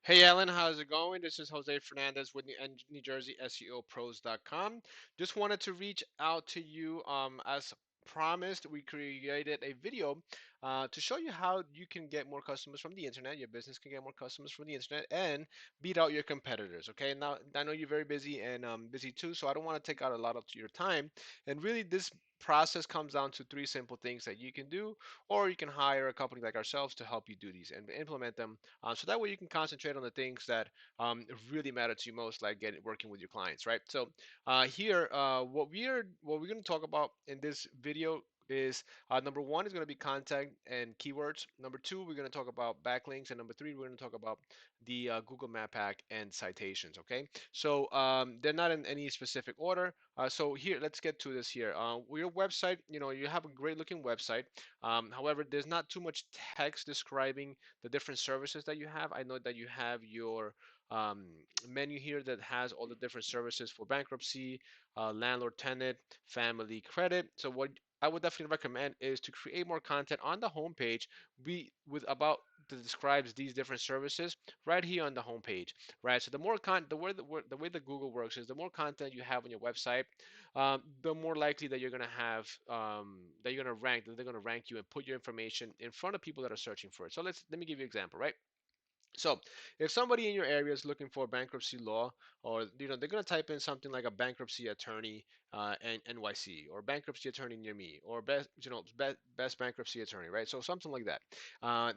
Hey Alan, how's it going? This is Jose Fernandez with New Jersey SEOpros.com. Just wanted to reach out to you. As promised, we created a video to show you how you can get more customers from the internet. Your business can get more customers from the internet and beat out your competitors. Okay, now I know you're very busy and busy too, so I don't want to take out a lot of your time. And really, this process comes down to three simple things that you can do, or you can hire a company like ourselves to help you do these and implement them, so that way you can concentrate on the things that really matter to you most, like working with your clients, right? So here, what we're going to talk about in this video is number one is going to be content and keywords. Number two, we're going to talk about backlinks, and number three, we're going to talk about the Google Map Pack and citations. Okay, so they're not in any specific order. So here, let's get to this here. Your website, you have a great looking website. However, there's not too much text describing the different services that you have. I know that you have your menu here that has all the different services for bankruptcy, landlord tenant, family credit. So what I would definitely recommend is to create more content on the homepage be with about that describes these different services right here on the homepage, right? So the more the way that Google works is the more content you have on your website, the more likely that you're gonna have that you're gonna rank that they're gonna rank you and put your information in front of people that are searching for it. So let me give you an example, right? So, if somebody in your area is looking for bankruptcy law, or they're gonna type in something like a bankruptcy attorney and NYC, or bankruptcy attorney near me, or best bankruptcy attorney, right? So something like that.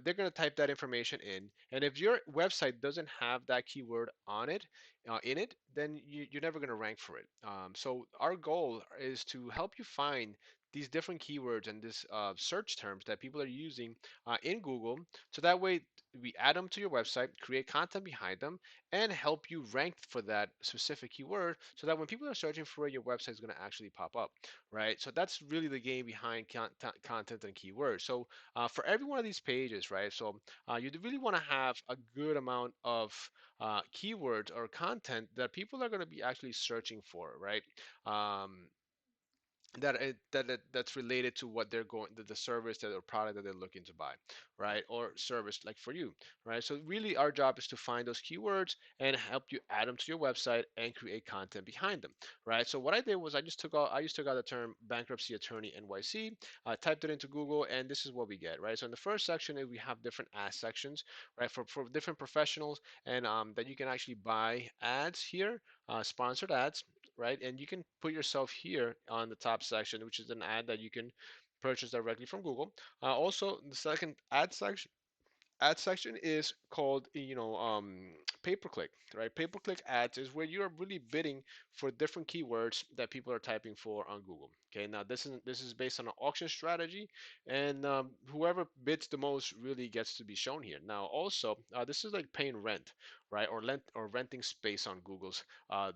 They're gonna type that information in, and if your website doesn't have that keyword on it, in it, then you're never gonna rank for it. So our goal is to help you find these different keywords and these search terms that people are using in Google, so that way we add them to your website, create content behind them, and help you rank for that specific keyword so that when people are searching for it, your website is going to actually pop up, right? So that's really the game behind content and keywords. So for every one of these pages, right? So you really want to have a good amount of keywords or content that people are going to be actually searching for, right? Um, that's related to what they're going the service that or product that they're looking to buy, right? Or service like for you, right? So really our job is to find those keywords and help you add them to your website and create content behind them, right? So what I did was I just took out the term bankruptcy attorney NYC, typed it into Google, and this is what we get, right? So in the first section we have different ad sections, right, for different professionals, and that you can actually buy ads here, sponsored ads, right? And you can put yourself here on the top section, which is an ad that you can purchase directly from Google. Also, the second ad section is called pay-per-click, right? Pay-per-click ads is where you're really bidding for different keywords that people are typing for on Google. Okay, now this is based on an auction strategy, and whoever bids the most really gets to be shown here. Now also, this is like paying rent, right? Or renting space on Google's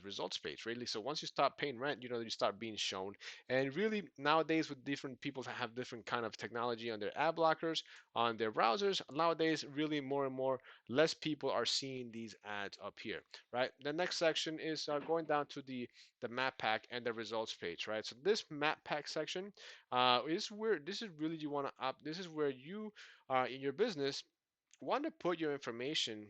results page, really. So once you start paying rent, you start being shown. And really nowadays, with different people that have different kind of technology on their ad blockers on their browsers, nowadays really more and more less people are seeing these ads up here, right? The next section is going down to the map pack and the results page, right? So this map pack section is where this is really you want to up this is where you in your business want to put your information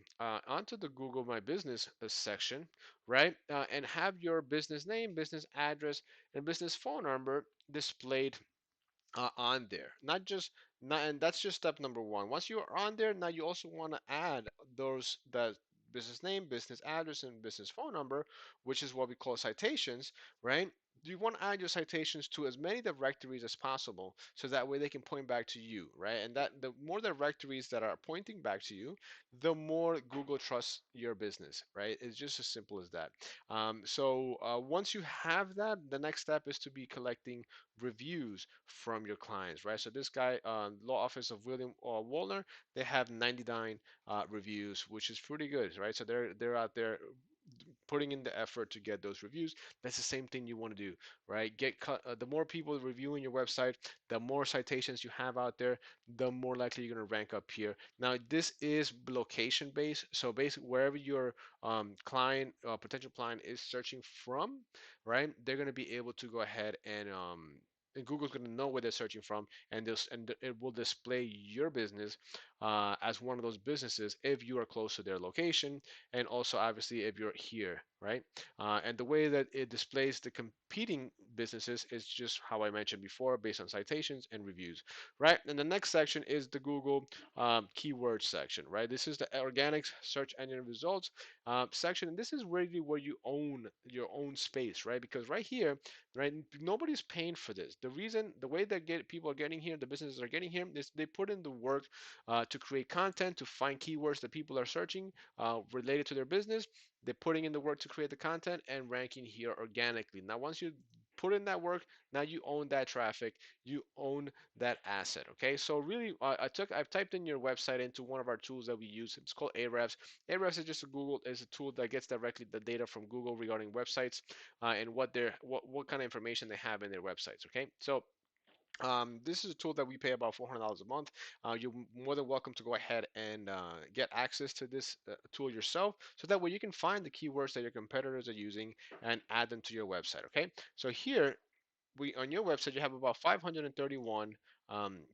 onto the Google My Business section, right? And have your business name, business address, and business phone number displayed on there. And that's just step number one. Once you are on there, now you also want to add those that business name, business address, and business phone number, which is what we call citations, right? You want to add your citations to as many directories as possible, so that way they can point back to you, right? And that the more directories that are pointing back to you, the more Google trusts your business, right? It's just as simple as that. So once you have that, the next step is to be collecting reviews from your clients, right? So this guy, law office of William Wallner, they have 99 reviews, which is pretty good, right? So they're out there putting in the effort to get those reviews. That's the same thing you want to do, right? The more people reviewing your website, the more citations you have out there, the more likely you're going to rank up here. Now this is location based, so basically wherever your client potential client is searching from, right, they're going to be able to go ahead and Google's going to know where they're searching from, and it will display your business as one of those businesses if you are close to their location, and also obviously if you're here, right? And the way that it displays the competing businesses is just how I mentioned before, based on citations and reviews, right? And the next section is the Google keyword section, right? This is the organic search engine results section, and this is really where you own your own space, right? Because right here, right, nobody's paying for this. The reason, the way that people are getting here, the businesses are getting here, is they put in the work to create content, to find keywords that people are searching related to their business. They're putting in the work to create the content and ranking here organically. Now, once you put in that work, now you own that traffic, you own that asset. Okay, so really, I've typed in your website into one of our tools that we use. It's called Ahrefs. Ahrefs is just a Google, is a tool that gets directly the data from Google regarding websites and what kind of information they have in their websites. Okay, so this is a tool that we pay about $400 a month. You're more than welcome to go ahead and get access to this tool yourself, so that way you can find the keywords that your competitors are using and add them to your website. Okay, so here we on your website you have about 531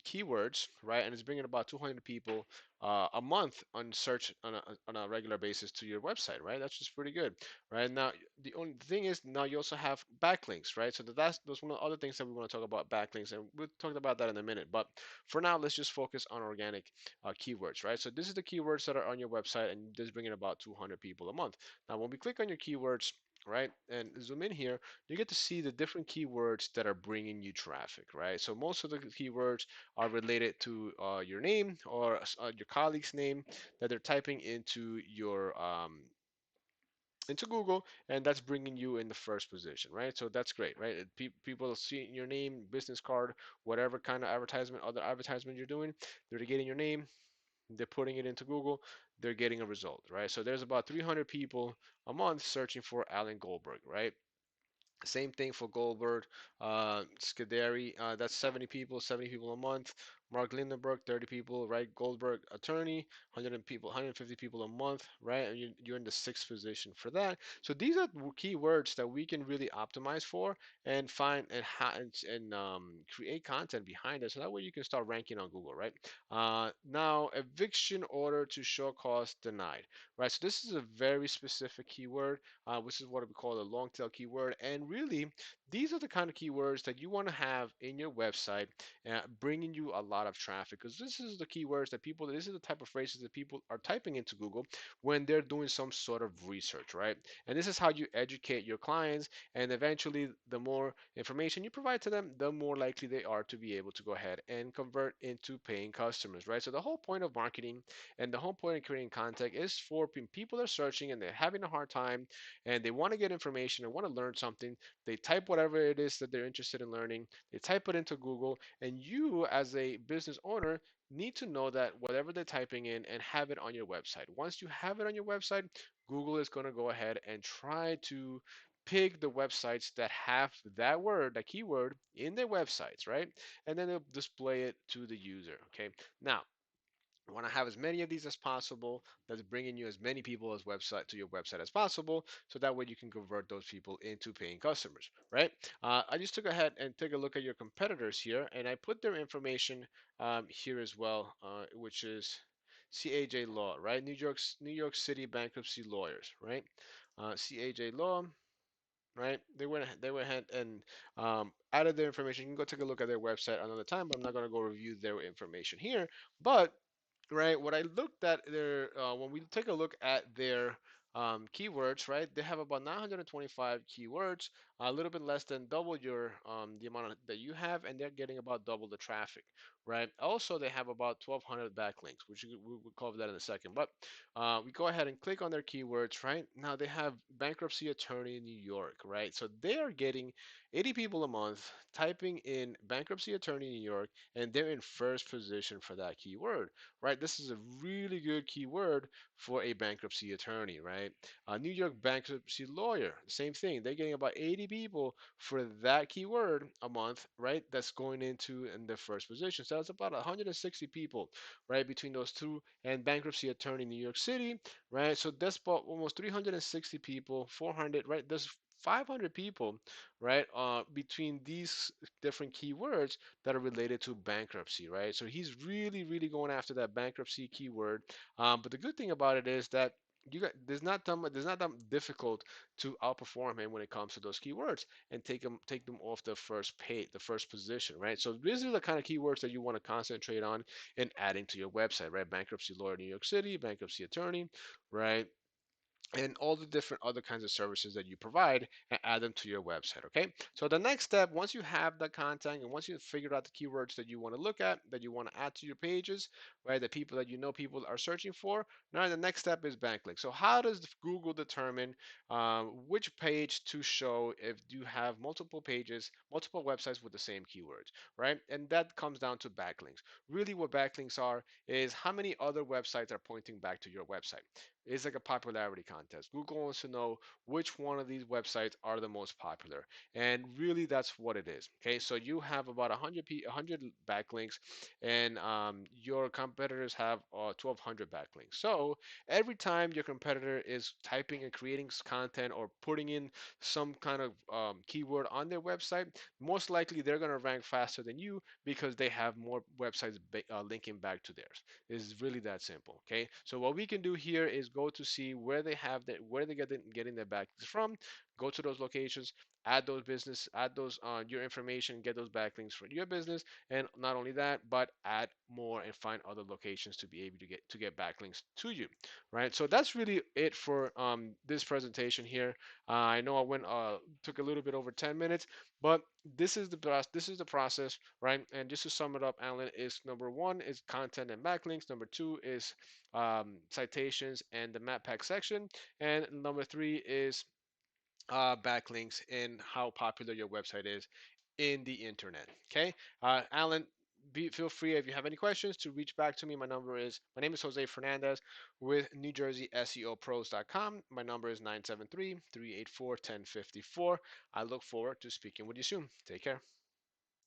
keywords, right? And it's bringing about 200 people a month on search on a regular basis to your website, right? That's just pretty good, right? Now the only thing is now you also have backlinks, right? So that's one of the other things that we want to talk about, backlinks, and we'll talk about that in a minute. But for now, let's just focus on organic keywords, right? So this is the keywords that are on your website, and this is bringing about 200 people a month. Now when we click on your keywords, right, and zoom in here, you get to see the different keywords that are bringing you traffic, right? So most of the keywords are related to your name or your colleague's name that they're typing into Google, and that's bringing you in the first position, right? So that's great, right? People see your name, business card, whatever kind of advertisement, other advertisement you're doing, they're getting your name, they're putting it into Google, they're getting a result, right? So there's about 300 people a month searching for Alan Goldberg, right? Same thing for Goldberg, Scudieri, that's 70 people a month. Mark Lindenberg, 30 people, right? Goldberg, attorney, 100 people, 150 people a month, right? And you're in the sixth position for that. So these are keywords that we can really optimize for and find and create content behind it. So that way you can start ranking on Google, right? Now, eviction order to show cause denied, right? So this is a very specific keyword, which is what we call a long tail keyword. And really, these are the kind of keywords that you want to have in your website, bringing you a lot of traffic. Because this is the keywords that people, this is the type of phrases that people are typing into Google when they're doing some sort of research, right? And this is how you educate your clients. And eventually, the more information you provide to them, the more likely they are to be able to go ahead and convert into paying customers, right? So the whole point of marketing and the whole point of creating content is for people that are searching and they're having a hard time and they want to get information and want to learn something. They type whatever it is that they're interested in learning, they type it into Google, and you, as a business owner, need to know that whatever they're typing in and have it on your website. Once you have it on your website, Google is going to go ahead and try to pick the websites that have that word, that keyword in their websites, right? And then they'll display it to the user. Okay. Now, I want to have as many of these as possible. That's bringing you as many people as website to your website as possible, so that way you can convert those people into paying customers, right? I just took ahead and take a look at your competitors here, and I put their information here as well, which is CAJ Law, right? New York City bankruptcy lawyers, right? CAJ Law, right? They went ahead and added their information. You can go take a look at their website another time, but I'm not going to go review their information here. But right, what I looked at their when we take a look at their keywords, right? They have about 925 keywords, a little bit less than double your the amount that you have, and they're getting about double the traffic, right? Also, they have about 1,200 backlinks, which we'll cover that in a second. But we go ahead and click on their keywords, right? Now they have bankruptcy attorney in New York, right? So they are getting 80 people a month typing in bankruptcy attorney in New York, and they're in first position for that keyword, right? This is a really good keyword for a bankruptcy attorney, right? New York bankruptcy lawyer, same thing. They're getting about 80 people for that keyword a month, right? That's going into in the first position. So that's about 160 people, right, between those two. And bankruptcy attorney in New York City, right? So that's about almost 360 people, 400, right? There's 500 people, right, between these different keywords that are related to bankruptcy, right? So he's really, really going after that bankruptcy keyword. But the good thing about it is that there's not that difficult to outperform him when it comes to those keywords and take them off the first page, the first position, right? So these are the kind of keywords that you want to concentrate on in adding to your website, right? Bankruptcy lawyer in New York City, bankruptcy attorney, right? And all the different other kinds of services that you provide and add them to your website. Okay. So the next step, once you have the content and once you've figured out the keywords that you want to look at, that you want to add to your pages, right, the people that you know people are searching for, now the next step is backlinks. So how does Google determine which page to show if you have multiple pages, multiple websites with the same keywords, right? And that comes down to backlinks. Really, what backlinks are is how many other websites are pointing back to your website. It's like a popularity contest. Google wants to know which one of these websites are the most popular. And really, that's what it is. Okay, so you have about 100 backlinks, and your competitors have 1,200 backlinks. So every time your competitor is typing and creating content or putting in some kind of keyword on their website, most likely they're going to rank faster than you because they have more websites linking back to theirs. It's really that simple. Okay. So what we can do here is go to see where they have that, where they getting their backlinks from. Go to those locations, add those your information, get those backlinks for your business, and not only that, but add more and find other locations to be able to get backlinks to you, right? So that's really it for this presentation here. I know I went took a little bit over 10 minutes, but this is the process, right? And just to sum it up, Alan, is number one is content and backlinks. Number two is citations and the map pack section, and number three is backlinks and how popular your website is in the internet. Okay, Alan. Feel free if you have any questions to reach back to me. My name is Jose Fernandez with NewJerseySEOPros.com. My number is 973-384-1054. I look forward to speaking with you soon. Take care.